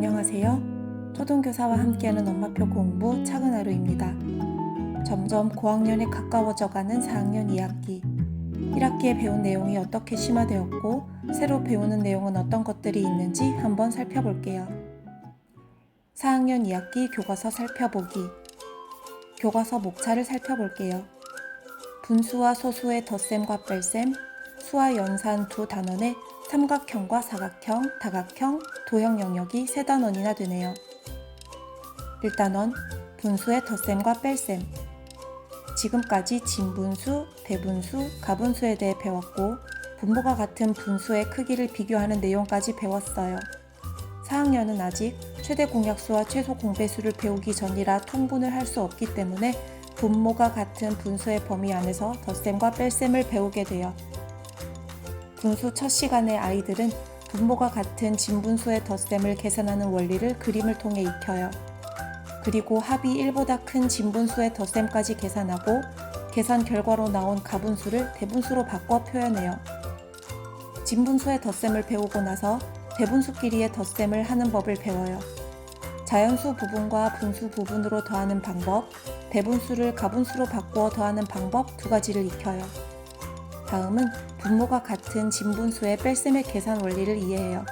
안녕하세요. 토동교사와 함께하는 엄마표 공부 작은 하루입니다. 점점 고학년에 가까워져가는 4학년 2학기. 1학기에 배운 내용이 어떻게 심화되었고 새로 배우는 내용은 어떤 것들이 있는지 한번 살펴볼게요. 4학년 2학기 교과서 살펴보기. 교과서 목차를 살펴볼게요. 분수와 소수의 덧셈과 뺄셈, 수와 연산 두 단원의 삼각형과 사각형, 다각형, 도형 영역이 세 단원이나 되네요. 1단원, 분수의 덧셈과 뺄셈. 지금까지 진분수, 대분수, 가분수에 대해 배웠고 분모가 같은 분수의 크기를 비교하는 내용까지 배웠어요. 4학년은 아직 최대 공약수와 최소 공배수를 배우기 전이라 통분을 할 수 없기 때문에 분모가 같은 분수의 범위 안에서 덧셈과 뺄셈을 배우게 돼요. 분수 첫 시간에 아이들은 분모가 같은 진분수의 덧셈을 계산하는 원리를 그림을 통해 익혀요. 그리고 합이 1보다 큰 진분수의 덧셈까지 계산하고 계산 결과로 나온 가분수를 대분수로 바꿔 표현해요. 진분수의 덧셈을 배우고 나서 대분수끼리의 덧셈을 하는 법을 배워요. 자연수 부분과 분수 부분으로 더하는 방법, 대분수를 가분수로 바꾸어 더하는 방법 두 가지를 익혀요. 다음은 분모가 같은 진분수의 뺄셈의 계산 원리를 이해해요.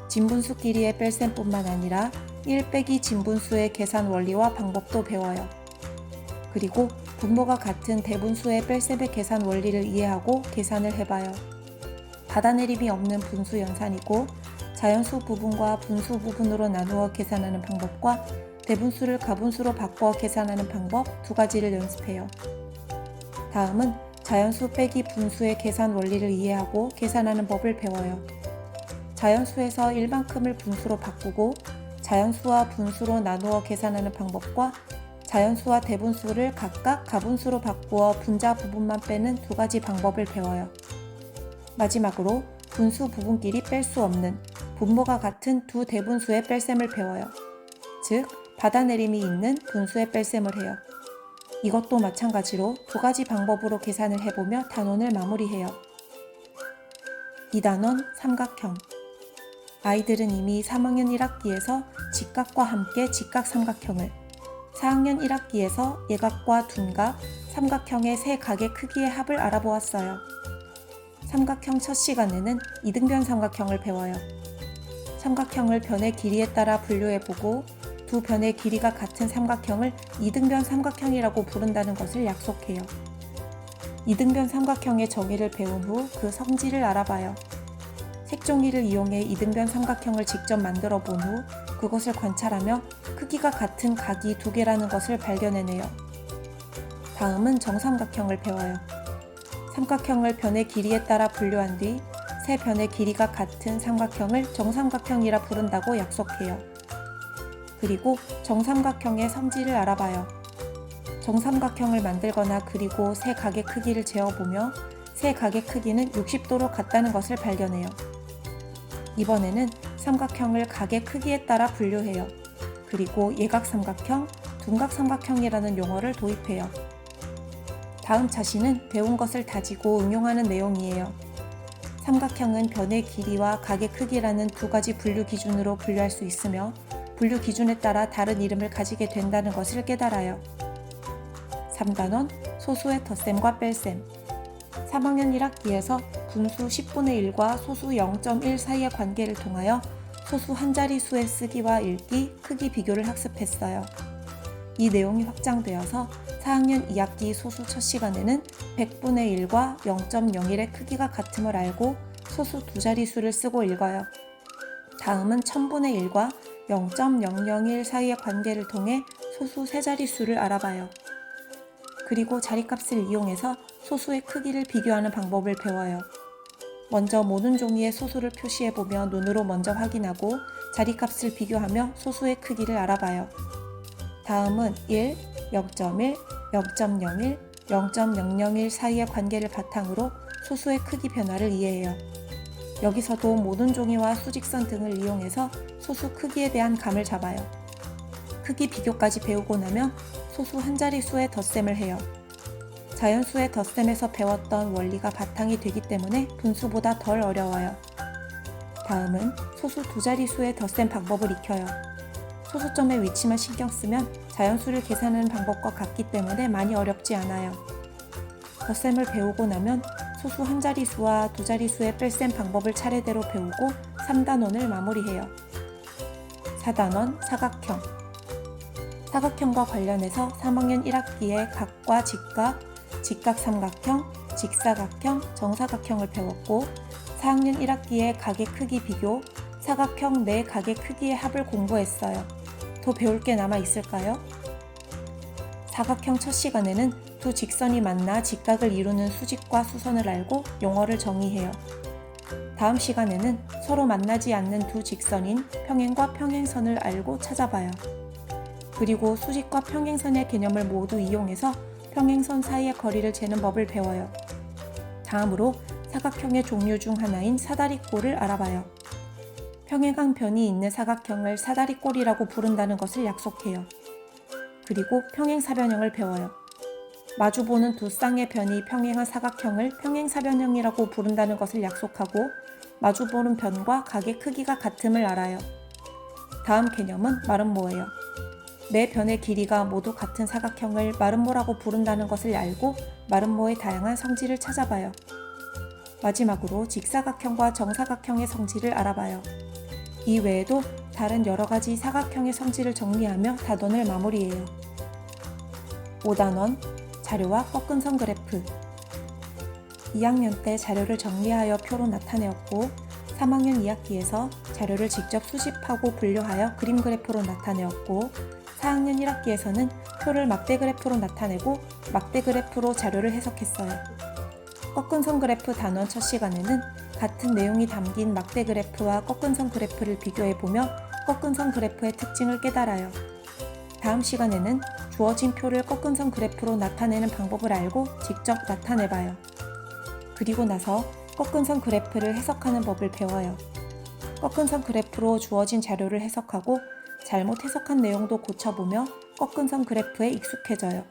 진분수끼리의 뺄셈뿐만 아니라 1 빼기 진분수의 계산 원리와 방법도 배워요. 그리고 분모가 같은 대분수의 뺄셈의 계산 원리를 이해하고 계산을 해봐요. 받아내림이 없는 분수 연산이고 자연수 부분과 분수 부분으로 나누어 계산하는 방법과 대분수를 가분수로 바꿔 계산하는 방법 두 가지를 연습해요. 다음은 자연수 빼기 분수의 계산 원리를 이해하고 계산하는 법을 배워요. 자연수에서 1만큼을 분수로 바꾸고 자연수와 분수로 나누어 계산하는 방법과 자연수와 대분수를 각각 가분수로 바꾸어 분자 부분만 빼는 두 가지 방법을 배워요. 마지막으로 분수 부분끼리 뺄 수 없는 분모가 같은 두 대분수의 뺄셈을 배워요. 즉, 받아내림이 있는 분수의 뺄셈을 해요. 이것도 마찬가지로 두 가지 방법으로 계산을 해보며 단원을 마무리해요. 2단원 삼각형. 아이들은 이미 3학년 1학기에서 직각과 함께 직각삼각형을, 4학년 1학기에서 예각과 둔각, 삼각형의 세 각의 크기의 합을 알아보았어요. 삼각형 첫 시간에는 이등변 삼각형을 배워요. 삼각형을 변의 길이에 따라 분류해보고 두 변의 길이가 같은 삼각형을 이등변 삼각형이라고 부른다는 것을 약속해요. 이등변 삼각형의 정의를 배운 후 그 성질을 알아봐요. 색종이를 이용해 이등변 삼각형을 직접 만들어 본 후 그것을 관찰하며 크기가 같은 각이 두 개라는 것을 발견해내요. 다음은 정삼각형을 배워요. 삼각형을 변의 길이에 따라 분류한 뒤 세 변의 길이가 같은 삼각형을 정삼각형이라 부른다고 약속해요. 그리고 정삼각형의 성질을 알아봐요. 정삼각형을 만들거나 그리고 세 각의 크기를 재어보며 세 각의 크기는 60도로 같다는 것을 발견해요. 이번에는 삼각형을 각의 크기에 따라 분류해요. 그리고 예각삼각형, 둔각삼각형이라는 용어를 도입해요. 다음 차시는 배운 것을 다지고 응용하는 내용이에요. 삼각형은 변의 길이와 각의 크기라는 두 가지 분류 기준으로 분류할 수 있으며 분류 기준에 따라 다른 이름을 가지게 된다는 것을 깨달아요. 3단원 소수의 덧셈과 뺄셈. 3학년 1학기에서 분수 10분의 1과 소수 0.1 사이의 관계를 통하여 소수 한 자릿수의 쓰기와 읽기, 크기 비교를 학습했어요. 이 내용이 확장되어서 4학년 2학기 소수 첫 시간에는 100분의 1과 0.01의 크기가 같음을 알고 소수 두 자릿수를 쓰고 읽어요. 다음은 1000분의 1과 0.001 사이의 관계를 통해 소수 세 자릿수를 알아봐요. 그리고 자리값을 이용해서 소수의 크기를 비교하는 방법을 배워요. 먼저 모든 종이에 소수를 표시해보며 눈으로 먼저 확인하고 자리값을 비교하며 소수의 크기를 알아봐요. 다음은 1, 0.1, 0.01, 0.001 사이의 관계를 바탕으로 소수의 크기 변화를 이해해요. 여기서도 모든 종이와 수직선 등을 이용해서 소수 크기에 대한 감을 잡아요. 크기 비교까지 배우고 나면 소수 한 자릿수의 덧셈을 해요. 자연수의 덧셈에서 배웠던 원리가 바탕이 되기 때문에 분수보다 덜 어려워요. 다음은 소수 두 자릿수의 덧셈 방법을 익혀요. 소수점의 위치만 신경 쓰면 자연수를 계산하는 방법과 같기 때문에 많이 어렵지 않아요. 덧셈을 배우고 나면 소수 한 자릿수와 두 자릿수의 뺄셈 방법을 차례대로 배우고 3단원을 마무리해요. 4단원 사각형. 사각형과 관련해서 3학년 1학기에 각과 직각, 직각삼각형, 직사각형, 정사각형을 배웠고 4학년 1학기에 각의 크기 비교, 사각형 내 각의 크기의 합을 공부했어요. 더 배울 게 남아 있을까요? 사각형 첫 시간에는 두 직선이 만나 직각을 이루는 수직과 수선을 알고 용어를 정의해요. 다음 시간에는 서로 만나지 않는 두 직선인 평행과 평행선을 알고 찾아봐요. 그리고 수직과 평행선의 개념을 모두 이용해서 평행선 사이의 거리를 재는 법을 배워요. 다음으로 사각형의 종류 중 하나인 사다리꼴을 알아봐요. 평행한 변이 있는 사각형을 사다리꼴이라고 부른다는 것을 약속해요. 그리고 평행사변형을 배워요. 마주보는 두 쌍의 변이 평행한 사각형을 평행사변형이라고 부른다는 것을 약속하고 마주보는 변과 각의 크기가 같음을 알아요. 다음 개념은 마름모예요. 매 변의 길이가 모두 같은 사각형을 마름모라고 부른다는 것을 알고 마름모의 다양한 성질을 찾아봐요. 마지막으로 직사각형과 정사각형의 성질을 알아봐요. 이 외에도 다른 여러 가지 사각형의 성질을 정리하며 단원을 마무리해요. 5단원 자료와 꺾은선 그래프. 2학년 때 자료를 정리하여 표로 나타내었고 3학년 2학기에서 자료를 직접 수집하고 분류하여 그림 그래프로 나타내었고 4학년 1학기에서는 표를 막대 그래프로 나타내고 막대 그래프로 자료를 해석했어요. 꺾은선 그래프 단원 첫 시간에는 같은 내용이 담긴 막대 그래프와 꺾은선 그래프를 비교해보며 꺾은선 그래프의 특징을 깨달아요. 다음 시간에는 주어진 표를 꺾은선 그래프로 나타내는 방법을 알고 직접 나타내봐요. 그리고 나서 꺾은선 그래프를 해석하는 법을 배워요. 꺾은선 그래프로 주어진 자료를 해석하고 잘못 해석한 내용도 고쳐보며 꺾은선 그래프에 익숙해져요.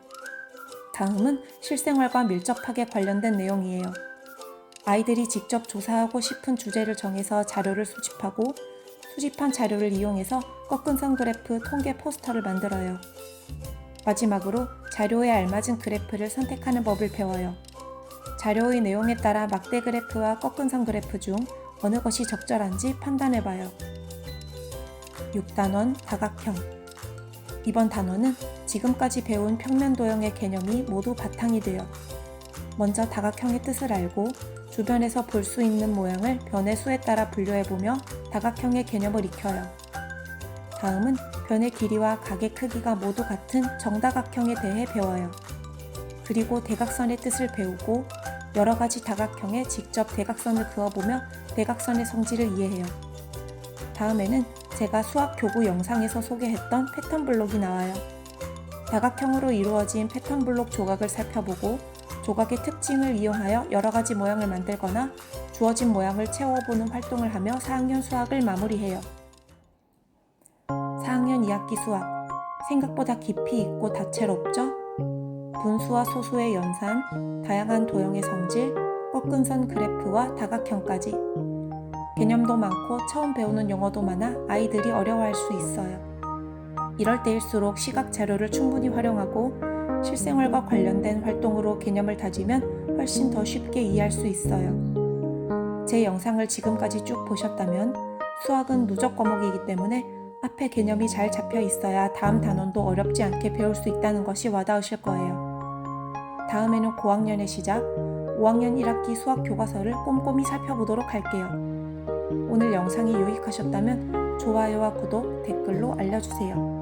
다음은 실생활과 밀접하게 관련된 내용이에요. 아이들이 직접 조사하고 싶은 주제를 정해서 자료를 수집하고 수집한 자료를 이용해서 꺾은선 그래프 통계 포스터를 만들어요. 마지막으로 자료에 알맞은 그래프를 선택하는 법을 배워요. 자료의 내용에 따라 막대 그래프와 꺾은선 그래프 중 어느 것이 적절한지 판단해봐요. 6단원 다각형. 이번 단원은 지금까지 배운 평면 도형의 개념이 모두 바탕이 돼요. 먼저 다각형의 뜻을 알고 주변에서 볼 수 있는 모양을 변의 수에 따라 분류해보며 다각형의 개념을 익혀요. 다음은 변의 길이와 각의 크기가 모두 같은 정다각형에 대해 배워요. 그리고 대각선의 뜻을 배우고 여러 가지 다각형에 직접 대각선을 그어보며 대각선의 성질을 이해해요. 다음에는 제가 수학 교구 영상에서 소개했던 패턴 블록이 나와요. 다각형으로 이루어진 패턴 블록 조각을 살펴보고 조각의 특징을 이용하여 여러 가지 모양을 만들거나 주어진 모양을 채워보는 활동을 하며 4학년 수학을 마무리해요. 4학년 2학기 수학. 생각보다 깊이 있고 다채롭죠? 분수와 소수의 연산, 다양한 도형의 성질, 꺾은선 그래프와 다각형까지. 개념도 많고 처음 배우는 용어도 많아 아이들이 어려워할 수 있어요. 이럴 때일수록 시각 자료를 충분히 활용하고 실생활과 관련된 활동으로 개념을 다지면 훨씬 더 쉽게 이해할 수 있어요. 제 영상을 지금까지 쭉 보셨다면 수학은 누적 과목이기 때문에 앞에 개념이 잘 잡혀 있어야 다음 단원도 어렵지 않게 배울 수 있다는 것이 와닿으실 거예요. 다음에는 고학년의 시작, 5학년 1학기 수학 교과서를 꼼꼼히 살펴보도록 할게요. 오늘 영상이 유익하셨다면 좋아요와 구독, 댓글로 알려주세요.